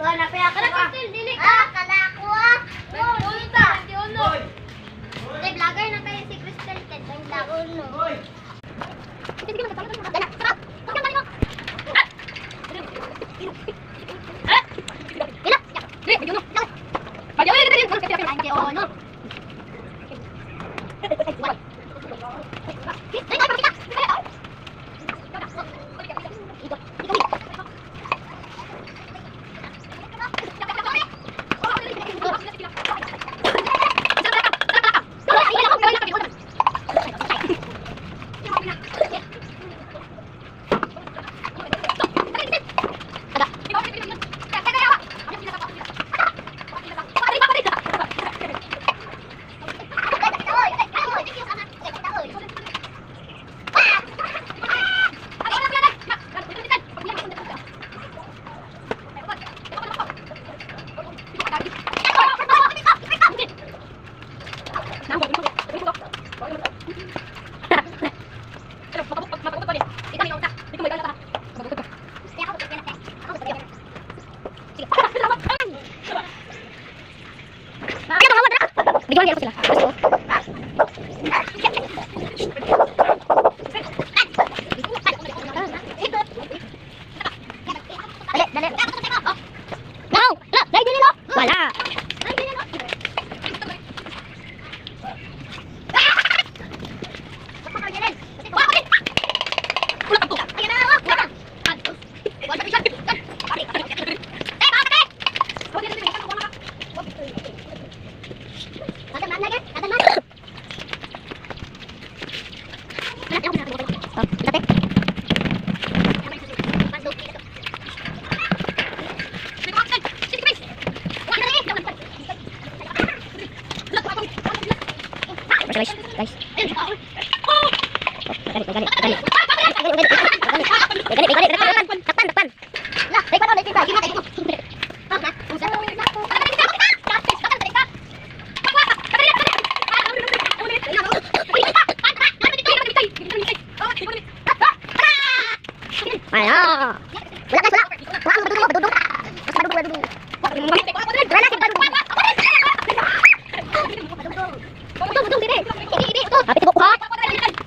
Wala pa ako. Ah, kala ko ah. Punta. Hindi, vlogger na tayo si Crystal Ted. Ang vlogger no. Sige, magkakaroon mo. Dala, sarap. Huwag kang galing mo. Bigyan ko sila. Dali, dali. No! Dali, dali, no! Wala! Guys. Takpan. Lah, take pa daw, take Ayo. Wala. Wala ang badudong. Mas badudong. Wala si badudong. Badudong dire. Ini. Tapi tibok ha.